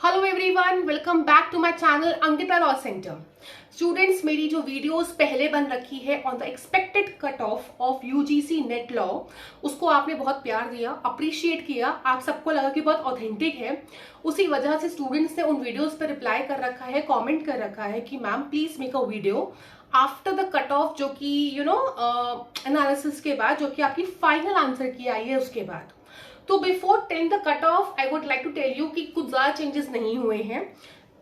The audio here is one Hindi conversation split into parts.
Hello everyone, welcome back to my channel Ankita law centre. Students, मेरी जो वीडियोस पहले बन रखी है on the expected cut off UGC NET law, उसको आपने बहुत प्यार दिया, अप्रिशिएट किया, आप सबको लगा कि बहुत ऑथेंटिक है। उसी वजह से स्टूडेंट्स ने उन वीडियोस पर रिप्लाई कर रखा है, कॉमेंट कर रखा है कि ma'am please make a video after the cut of, जो कि एनालिसिस के बाद, जो कि आपकी फाइनल आंसर की आई है उसके बाद। तो before telling the cut off I would like to tell you कि कुछ ज्यादा चेंजेस नहीं हुए हैं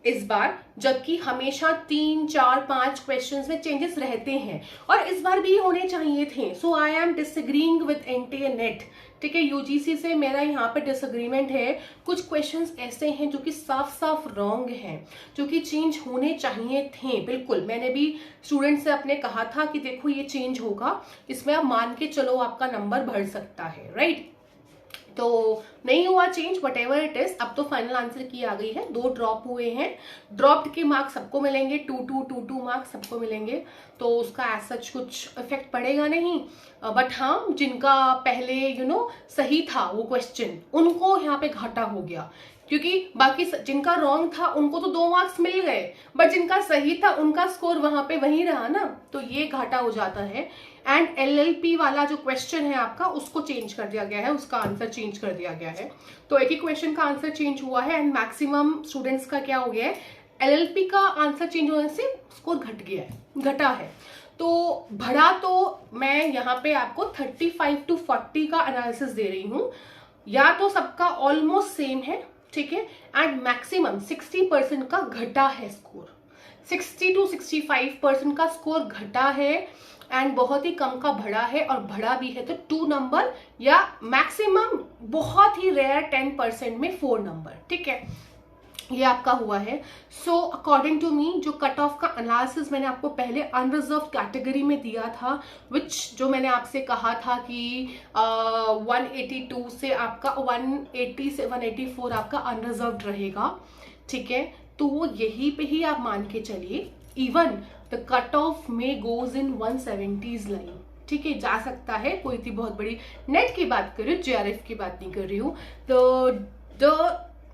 इस बार, जबकि हमेशा 3, 4, 5 क्वेश्चंस में चेंजेस रहते हैं और इस बार भी होने चाहिए थे। So I am disagreeing with NTA NET. ठीक है, यूजीसी से मेरा यहाँ पे डिसएग्रीमेंट है। कुछ क्वेश्चंस ऐसे हैं जो कि साफ साफ रॉन्ग हैं, जो कि चेंज होने चाहिए थे। बिल्कुल, मैंने भी स्टूडेंट से अपने कहा था कि देखो ये चेंज होगा, इसमें आप मान के चलो आपका नंबर बढ़ सकता है, राइट। तो नहीं हुआ change, what ever it is. अब तो फाइनल आंसर की आ गई है। 2 ड्रॉप हुए हैं, ड्रॉप्ड के मार्क्स सबको मिलेंगे, 2 मार्क्स सबको मिलेंगे। तो उसका एज सच कुछ इफेक्ट पड़ेगा नहीं, बट हाँ, जिनका पहले सही था वो क्वेश्चन, उनको यहाँ पे घाटा हो गया, क्योंकि बाकी जिनका रॉन्ग था उनको तो 2 मार्क्स मिल गए, बट जिनका सही था उनका स्कोर वहां पे वही रहा ना, तो ये घाटा हो जाता है। एंड एलएलपी वाला जो क्वेश्चन है आपका, उसको चेंज कर दिया गया है, उसका आंसर चेंज कर दिया गया है। तो एक ही क्वेश्चन का आंसर चेंज हुआ है एंड मैक्सिमम स्टूडेंट्स का क्या हो गया है, एलएलपी का आंसर चेंज होने से स्कोर घटा है। तो बढ़ा तो मैं यहाँ पे आपको 35 to 40 का एनालिसिस दे रही हूँ, या तो सबका ऑलमोस्ट सेम है, ठीक है, एंड मैक्सिमम 60% का घटा है स्कोर। 60 to 65% का स्कोर घटा है एंड बहुत ही कम का बढ़ा है, और बढ़ा भी है तो 2 नंबर, या मैक्सिमम बहुत ही रेयर 10% में 4 नंबर, ठीक है, ये आपका हुआ है। सो अकॉर्डिंग टू मी, जो कट ऑफ का एनालिसिस मैंने आपको पहले अनरिजर्व कैटेगरी में दिया था, विच जो मैंने आपसे कहा था कि 182 से आपका 180 से 184 आपका अनरिजर्व रहेगा, ठीक है, तो वो यही पे ही आप मान के चलिए। इवन द कट ऑफ में गोज इन 170s लाइन, ठीक है, जा सकता है, कोई थी बहुत बड़ी। नेट की बात कर रही हूँ, जेआरएफ की बात नहीं कर रही हूँ। तो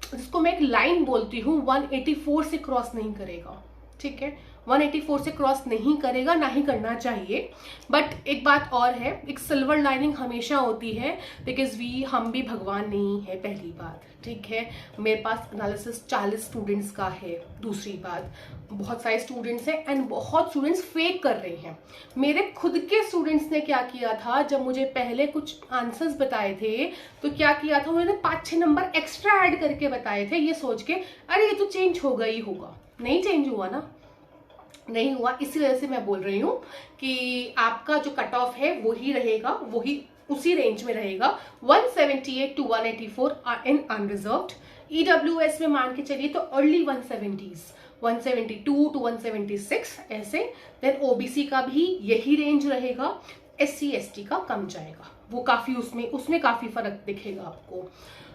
जिसको मैं एक लाइन बोलती हूँ, 184 से क्रॉस नहीं करेगा, ठीक है, 184 से क्रॉस नहीं करेगा, ना ही करना चाहिए। बट एक बात और है, एक सिल्वर लाइनिंग हमेशा होती है, बिकॉज हम भी भगवान नहीं है, पहली बात, ठीक है। मेरे पास एनालिसिस 40 स्टूडेंट्स का है, दूसरी बात बहुत सारे स्टूडेंट्स हैं एंड बहुत स्टूडेंट्स फेक कर रहे हैं। मेरे खुद के स्टूडेंट्स ने क्या किया था, जब मुझे पहले कुछ आंसर्स बताए थे तो क्या किया था, उन्होंने 5-6 नंबर एक्स्ट्रा ऐड करके बताए थे, ये सोच के अरे ये तो चेंज होगा ही होगा। नहीं चेंज हुआ ना, नहीं हुआ। इसी वजह से मैं बोल रही हूँ कि आपका जो कट ऑफ है वही रहेगा, वही उसी रेंज में रहेगा, 178 to 184 इन अनरिजर्व्ड। ईडब्ल्यूएस में मान के चलिए तो अर्ली 170s, 172 to 176 ऐसे। देन ओबीसी का भी यही रेंज रहेगा, एससी एसटी का कम जाएगा, वो काफी उसमें काफी फर्क दिखेगा आपको।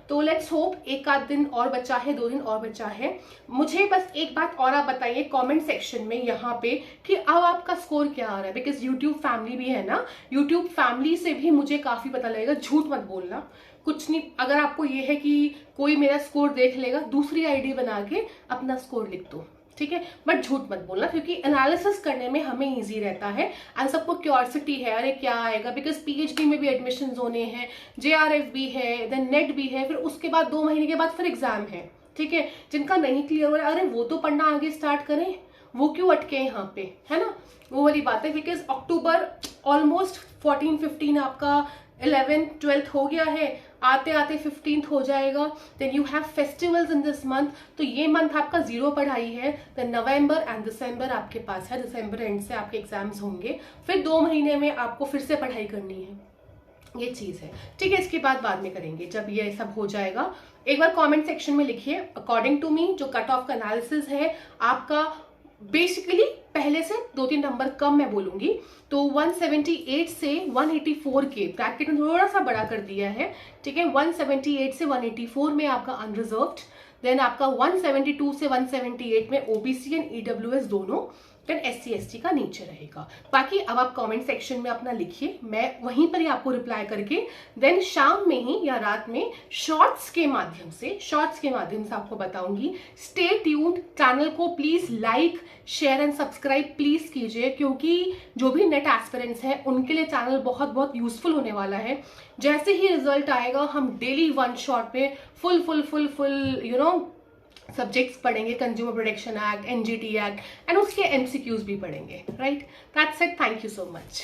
तो लेट्स होप, एक आध दिन और बचा है, 2 दिन और बचा है। मुझे बस एक बात और आप बताइए कमेंट सेक्शन में यहाँ पे कि अब आपका स्कोर क्या आ रहा है, बिकॉज यूट्यूब फैमिली भी है ना, यूट्यूब फैमिली से भी मुझे काफी पता लगेगा। झूठ मत बोलना, कुछ नहीं, अगर आपको ये है कि कोई मेरा स्कोर देख लेगा, दूसरी आईडी बना के अपना स्कोर लिख दो, ठीक है, बट झूठ मत बोलना, क्योंकि एनालिसिस करने में हमें इजी रहता है एंड सबको क्यूरियोसिटी है, अरे क्या आएगा, बिकॉज पीएचडी में भी एडमिशंस होने हैं, जेआरएफ भी है, देन नेट भी है, फिर उसके बाद 2 महीने के बाद फिर एग्जाम है, ठीक है। जिनका नहीं क्लियर हो रहा है, अरे वो तो पढ़ना आगे स्टार्ट करें, वो क्यों अटके यहाँ पे, है ना, वो वाली बात है। बिकॉज अक्टूबर ऑलमोस्ट 14-15 आपका 11th 12th हो गया है, आते आते 15th हो जाएगा। Then you have festivals in this month, तो ये मंथ आपका 0 पढ़ाई है। देन नवंबर एंड दिसंबर आपके पास है, दिसंबर एंड से आपके एग्जाम्स होंगे, फिर 2 महीने में आपको फिर से पढ़ाई करनी है, ये चीज है, ठीक है। इसके बाद में करेंगे जब ये सब हो जाएगा। एक बार कमेंट सेक्शन में लिखिए, अकॉर्डिंग टू मी जो कट ऑफ का एनालिसिस है आपका, बेसिकली पहले से 2-3 नंबर कम मैं बोलूंगी, तो 178 से 184 के ब्रैकेट में थोड़ा सा बड़ा कर दिया है, ठीक है। 178 से 184 में आपका अनरिजर्व्ड, देन आपका 172 से 178 में ओबीसी एंड ईडब्ल्यूएस दोनों, देन SC/ST का नीचे रहेगा। बाकी अब आप कमेंट सेक्शन में अपना लिखिए, मैं वहीं पर ही आपको रिप्लाई करके देन शाम में ही या रात में शॉर्ट्स के माध्यम से आपको बताऊंगी। स्टे ट्यून्ड, चैनल को please like share and subscribe please कीजिए, क्योंकि जो भी नेट एस्पिरेंट्स हैं उनके लिए चैनल बहुत बहुत यूजफुल होने वाला है। जैसे ही रिजल्ट आएगा हम डेली वन शॉट पे फुल सब्जेक्ट्स पढ़ेंगे, consumer protection act, NGT act and उसके MCQs भी पढ़ेंगे, right? That's it, thank you so much.